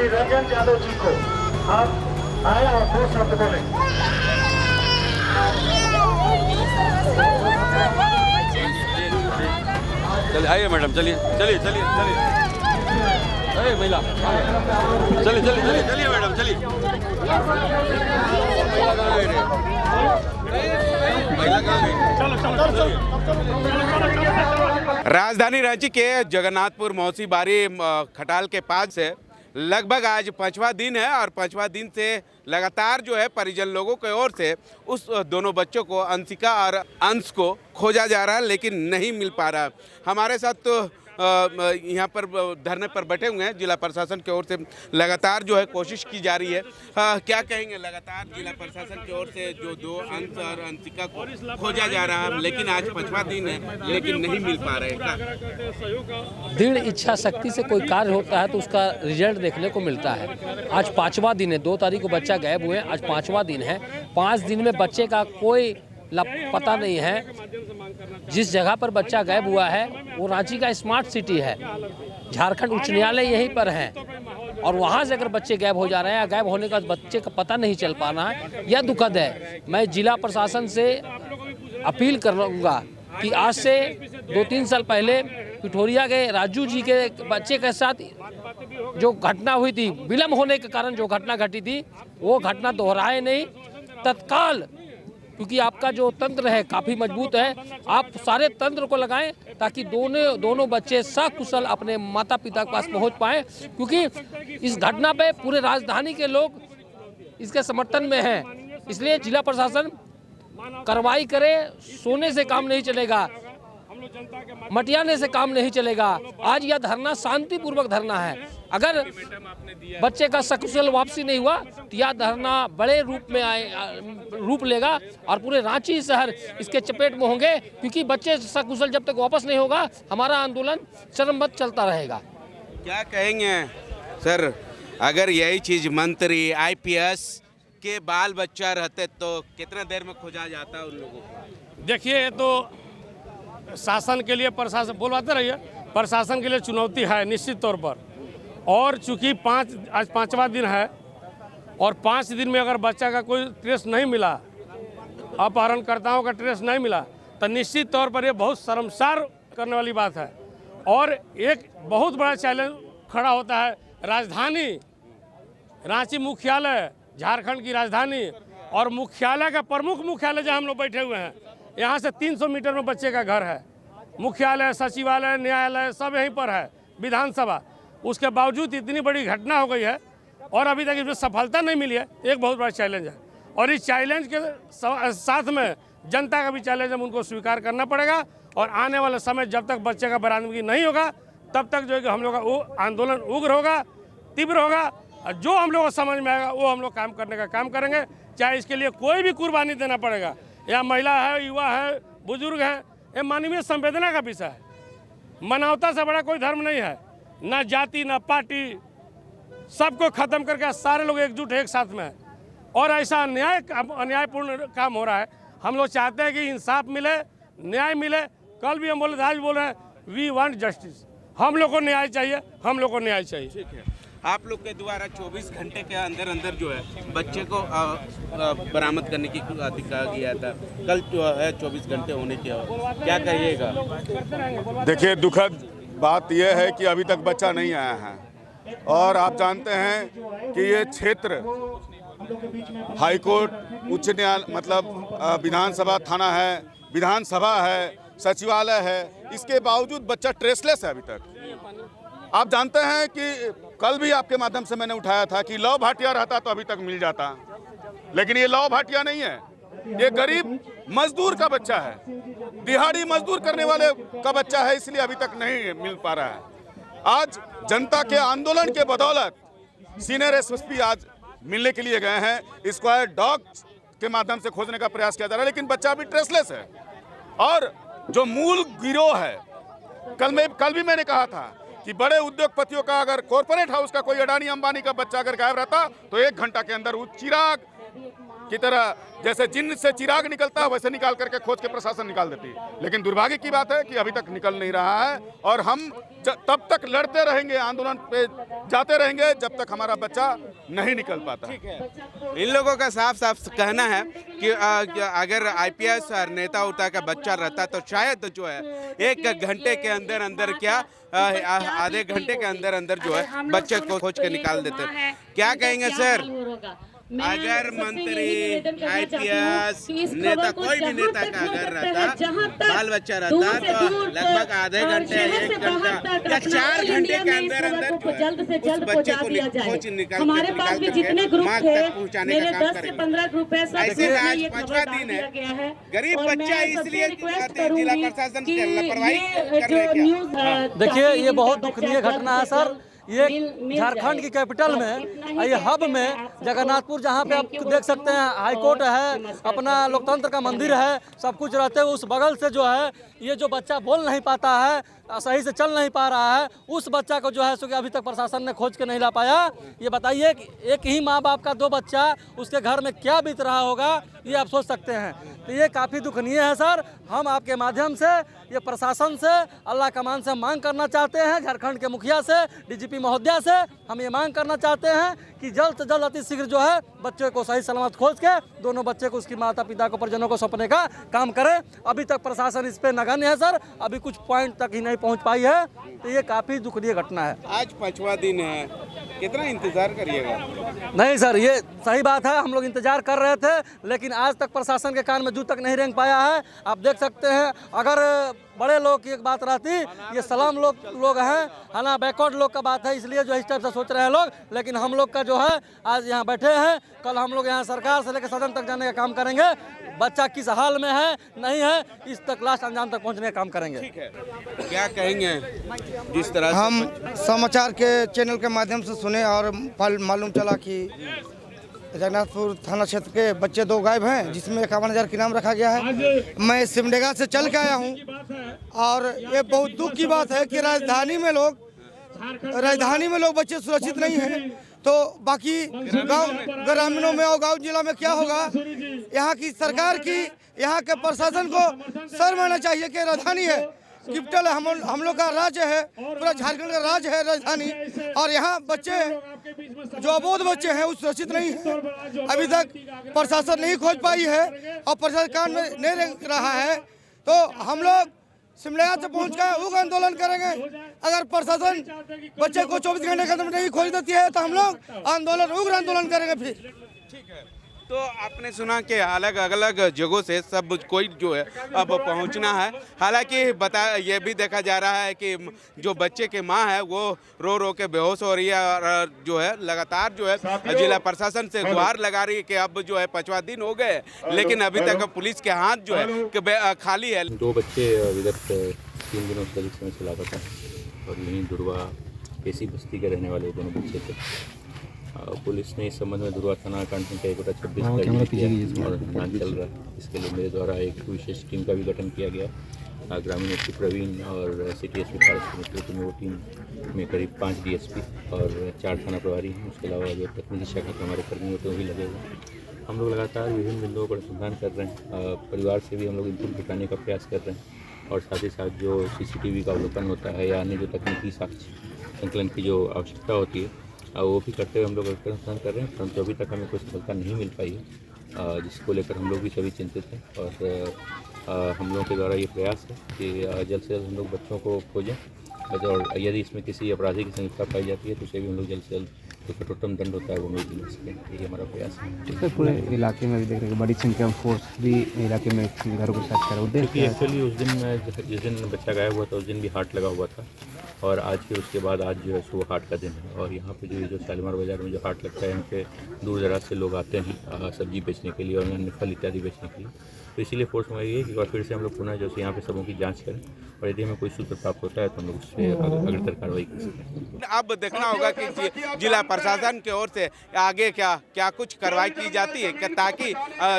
श्री रंजन यादव जी को आप आए और 2 शब्द बोले। चलिए आइए मैडम, चलिए चलिए चलिए चलिए, अरे महिला चलिए चलिए चलिए चलिए मैडम चलिए। राजधानी रांची के जगन्नाथपुर मौसी बारी खटाल के पास से लगभग आज 5वां दिन है और 5वां दिन से लगातार जो है परिजन लोगों की ओर से उस दोनों बच्चों को अंशिका और अंश को खोजा जा रहा है, लेकिन नहीं मिल पा रहा। हमारे साथ तो यहाँ पर धरने पर बैठे हुए हैं। जिला प्रशासन की ओर से लगातार जो है कोशिश की जा रही है। क्या कहेंगे, लगातार जिला प्रशासन की ओर से जो 2 अंश और अंशिका को खोजा जा रहा है, लेकिन आज 5वां दिन है लेकिन नहीं मिल पा रहे हैं। दृढ़ इच्छा शक्ति से कोई कार्य होता है तो उसका रिजल्ट देखने को मिलता है। आज 5वां दिन है, 2 तारीख को बच्चा गायब हुए, आज 5वां दिन है। 5 दिन में बच्चे का कोई पता नहीं है। जिस जगह पर बच्चा गायब हुआ है वो रांची का स्मार्ट सिटी है, झारखंड उच्च न्यायालय यहीं पर है, और वहाँ से अगर बच्चे गायब हो जा रहे हैं या गायब होने का बच्चे का पता नहीं चल पाना है, यह दुखद है। मैं जिला प्रशासन से अपील करूँगा कि आज से 2-3 साल पहले पिठोरिया के राजू जी के बच्चे के साथ जो घटना हुई थी, विलम्ब होने के कारण जो घटना घटी थी, वो घटना दोहराए नहीं तत्काल, क्योंकि आपका जो तंत्र है काफ़ी मजबूत है, आप सारे तंत्र को लगाएं ताकि दोनों बच्चे सकुशल अपने माता पिता के पास पहुंच पाएं, क्योंकि इस घटना पे पूरे राजधानी के लोग इसके समर्थन में हैं। इसलिए जिला प्रशासन कार्रवाई करे। सोने से काम नहीं चलेगा, मटियाने से काम नहीं चलेगा। आज यह धरना शांतिपूर्वक धरना है। अगर बच्चे का सकुशल वापसी नहीं हुआ तो यह धरना बड़े रूप लेगा और पूरे रांची शहर इसके चपेट में होंगे, क्योंकि बच्चे सकुशल जब तक वापस नहीं होगा हमारा आंदोलन चरमबद्ध चलता रहेगा। क्या कहेंगे सर, अगर यही चीज मंत्री IPS के बाल बच्चा रहते तो कितना देर में खोजा जाता उन लोगों को? देखिए, तो शासन के लिए, प्रशासन बोलवाते रहिए, प्रशासन के लिए चुनौती है निश्चित तौर पर। और चूंकि आज 5वां दिन है और 5 दिन में अगर बच्चा का कोई ट्रेस नहीं मिला, अपहरणकर्ताओं का ट्रेस नहीं मिला, तो निश्चित तौर पर ये बहुत शर्मसार करने वाली बात है। और एक बहुत बड़ा चैलेंज खड़ा होता है। राजधानी रांची मुख्यालय, झारखंड की राजधानी और मुख्यालय का प्रमुख मुख्यालय जहाँ हम लोग बैठे हुए हैं, यहाँ से 300 मीटर में बच्चे का घर है। मुख्यालय, सचिवालय, न्यायालय सब यहीं पर है, विधानसभा। उसके बावजूद इतनी बड़ी घटना हो गई है और अभी तक इसमें सफलता नहीं मिली है, एक बहुत बड़ा चैलेंज है। और इस चैलेंज के साथ में जनता का भी चैलेंज हम उनको स्वीकार करना पड़ेगा। और आने वाले समय जब तक बच्चे का बरामदगी नहीं होगा तब तक जो है कि हम लोग का वो आंदोलन उग्र होगा, तीव्र होगा। और जो हम लोग को समझ में आएगा वो हम लोग काम करने का काम करेंगे, चाहे इसके लिए कोई भी कुर्बानी देना पड़ेगा। या महिला है, युवा है, बुजुर्ग हैं, ये मानवीय संवेदना का विषय है। मानवता से बड़ा कोई धर्म नहीं है, ना जाति ना पार्टी, सबको खत्म करके सारे लोग एकजुट एक साथ में है। और ऐसा अन्यायपूर्ण काम हो रहा है। हम लोग चाहते हैं कि इंसाफ मिले, न्याय मिले। कल भी हम बोले, आज बोल रहे हैं, वी वांट जस्टिस। हम लोग को न्याय चाहिए, हम लोग को न्याय चाहिए। ठीक है, आप लोग के द्वारा 24 घंटे के अंदर अंदर जो है बच्चे को बरामद करने की कहा गया था, कल जो है 24 घंटे होने की, क्या कहिएगा? देखिए, दुखद बात यह है कि अभी तक बच्चा नहीं आया है। और आप जानते हैं कि ये क्षेत्र हाईकोर्ट, उच्च न्यायालय, मतलब विधानसभा थाना है, विधानसभा है, सचिवालय है, इसके बावजूद बच्चा ट्रेसलेस है अभी तक। आप जानते हैं कि कल भी आपके माध्यम से मैंने उठाया था कि लव भाटिया रहता तो अभी तक मिल जाता, लेकिन ये लव भाटिया नहीं है, ये गरीब मजदूर का बच्चा है, दिहाड़ी मजदूर करने वाले का बच्चा है, इसलिए अभी तक नहीं मिल पा रहा है। आज जनता के आंदोलन के बदौलत सीनियर SSP आज मिलने के लिए गए हैं। स्क्वायर डॉग के माध्यम से खोजने का प्रयास किया जा रहा है, लेकिन बच्चा अभी ट्रेसलेस है। और जो मूल गिरोह है, कल भी मैंने कहा था कि बड़े उद्योगपतियों का, अगर कॉर्पोरेट हाउस का कोई अडानी अंबानी का बच्चा अगर गायब रहता तो 1 घंटा के अंदर वो चिराग की तरह जैसे जिन्न से चिराग निकलता है वैसे निकाल करके खोज के प्रशासन निकाल देती है। लेकिन दुर्भाग्य की बात है कि अभी तक निकल नहीं रहा है और हम तब तक लड़ते रहेंगे, आंदोलन पे जाते रहेंगे जब तक हमारा बच्चा नहीं निकल पाता। इन लोगों का साफ साफ कहना है कि अगर आईपीएस और नेता उता का बच्चा रहता तो शायद जो है 1 घंटे के अंदर अंदर क्या आधे घंटे के अंदर अंदर जो है बच्चे को खोज के निकाल देते। क्या कहेंगे सर, अगर मंत्री आईपीएस नेता कोई भी नेता का अगर रहता, बाल बच्चा रहता तो लगभग आधे घंटे 1 घंटा या 4 घंटे के अंदर अंदर उस बच्चे को खोज निकाल हमारे पास भी जितने ग्रुप थे मेरे 10 से 15 ग्रुप है। ऐसे आज 5वां दिन है, गरीब बच्चा इसलिए जिला प्रशासन की लापरवाही कर रहे हैं। देखिए ये बहुत दुखनीय घटना है सर। ये झारखंड की कैपिटल में, ये हब में जगन्नाथपुर, जहाँ पे आप देख सकते हैं हाई कोर्ट है, अपना लोकतंत्र का मंदिर है, सब कुछ रहते हुए उस बगल से जो है ये जो बच्चा बोल नहीं पाता है, सही से चल नहीं पा रहा है, उस बच्चा को जो है सो कि अभी तक प्रशासन ने खोज के नहीं ला पाया। ये बताइए कि एक ही माँ बाप का 2 बच्चा, उसके घर में क्या बीत रहा होगा, ये आप सोच सकते हैं। तो ये काफ़ी दुखनीय है सर। हम आपके माध्यम से ये प्रशासन से, अल्लाह कमान से मांग करना चाहते हैं, झारखंड के मुखिया से, डीजीपी महोदया से हम ये मांग करना चाहते हैं कि जल्द से जल्द अति शीघ्र जो है बच्चे को सही सलामत खोज के दोनों बच्चे को उसकी माता पिता को परिजनों को सौंपने का काम करें। अभी तक प्रशासन इस पे नगण्य है सर, अभी कुछ पॉइंट तक ही नहीं पहुंच पाई है। तो ये काफ़ी दुखनीय घटना है। आज 5वां दिन है, कितना इंतजार करिएगा? नहीं सर, ये सही बात है, हम लोग इंतजार कर रहे थे लेकिन आज तक प्रशासन के कान में जू तक नहीं रेंग पाया है। आप देख सकते हैं, अगर बड़े लोग की एक बात रहती, ये सलाम लोग हैं, है ना, बैकवर्ड लोग का बात है, इसलिए जो इस टाइप से सोच रहे हैं लोग। लेकिन हम लोग का जो है आज यहाँ बैठे हैं, कल हम लोग यहाँ सरकार से लेकर सदन तक जाने का काम करेंगे। बच्चा किस हाल में है नहीं है, इस तक लास्ट अंजाम तक पहुँचने का काम करेंगे। ठीक है, क्या कहेंगे? जिस तरह हम समाचार के चैनल के माध्यम से सुने और मालूम चला कि जगन्नाथपुर थाना क्षेत्र के बच्चे 2 गायब हैं, जिसमें 51,000 की नाम रखा गया है। मैं सिमडेगा से चल के आया हूं और ये बहुत दुख की बात है कि राजधानी में लोग बच्चे सुरक्षित नहीं हैं, तो बाकी गांव ग्रामीणों में और गांव जिला में क्या होगा। यहाँ की सरकार की, यहाँ के प्रशासन को शर्म आना चाहिए कि राजधानी है, कैपिटल है, हम लोग का राज्य है, पूरा झारखंड का राज्य है राजधानी, और यहाँ बच्चे जो अबोध बच्चे हैं वो सुरक्षित नहीं है। अभी तक प्रशासन नहीं खोज पाई है और प्रशासन कान में नहीं रह रहा है। तो हम लोग सिमडेगा से पहुँच कर उग्र आंदोलन करेंगे। अगर प्रशासन बच्चे को 24 घंटे के अंदर नहीं खोज देती है तो हम लोग उग्र आंदोलन करेंगे फिर। ठीक है, तो आपने सुना कि अलग अलग जगहों से सब कोई जो है अब पहुंचना है। हालांकि ये भी देखा जा रहा है कि जो बच्चे के माँ है वो रो के बेहोश हो रही है और जो है लगातार जो है जिला प्रशासन से गुहार लगा रही है कि अब जो है 5वां दिन हो गए, लेकिन अभी तक पुलिस के हाथ जो है खाली है। 2 बच्चे विगत 3 दिनों से अधिक समय से लापता है और यहीं दुर्वा केसी बस्ती के रहने वाले दोनों बच्चे थे। पुलिस ने इस संबंध में दुर्वा थाना कांड संख्या 1/26 और जांच चल रहा है। इसके लिए मेरे द्वारा एक विशेष टीम का भी गठन किया गया। ग्रामीण एसपी प्रवीण और सिटी एसपी फारस के नेतृत्व में वो टीम में करीब 5 डीएसपी और 4 थाना प्रभारी हैं। उसके अलावा जो तकनीकी शाखा के हमारे कर्मी होते हैं वो भी लगे हुए हैं। हम लोग लगातार विभिन्न बिंदुओं पर अनुसंधान कर रहे हैं। परिवार से भी हम लोग इनपुट जुटाने का प्रयास कर रहे हैं और साथ ही साथ जो CCTV का अवलोकन होता है या अन्य जो तकनीकी साक्ष्य संकलन की जो आवश्यकता होती है वो भी करते हुए हम लोग अनुसंधान कर रहे हैं, परंतु अभी तक हमें कोई सफलता नहीं मिल पाई है, जिसको लेकर हम लोग भी सभी चिंतित हैं। और हम लोगों के द्वारा ये प्रयास है कि जल्द से जल्द हम लोग बच्चों को खोजें और यदि इसमें किसी अपराधी की संलिप्तता पाई जाती है तो उसे भी हम लोग जल्द से जल्द जो कठोरतम दंड होता है वो नहीं दिला सकें। यही हमारा प्रयास है। ठीक है, पूरे इलाके में भी देख रहे हैं बड़ी संख्या में फोर्स भी इलाके में घरों को सर्च कर रहे हैं। एक्चुअली उस दिन जिस दिन बच्चा गायब हुआ था उस दिन भी हाट लगा हुआ था और आज फिर उसके बाद आज जो है सो हाट का दिन है और यहाँ पे जो शालीमार बाज़ार में जो हाट लगता है यहाँ पे दूर दराज से लोग आते हैं सब्जी बेचने के लिए और अन्य फल इत्यादि बेचने के लिए। तो इसीलिए फोर्स हमारी है कि एक बार फिर से हम लोग पुनः जो यहाँ पे सबों की जांच करें और यदि हमें कोई सूत्र प्राप्त होता है तो हम लोग उस पर अग्रतर कार्रवाई कर सकते हैं। अब देखना होगा कि जिला प्रशासन की ओर से आगे क्या कुछ कार्रवाई की जाती है ताकि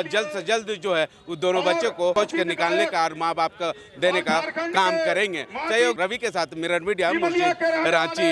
जल्द से जल्द जो है उस दोनों बच्चों को खोज के निकालने का और माँ बाप का देने का काम करेंगे। सहयोग रवि के साथ मिरर मीडिया, रांची।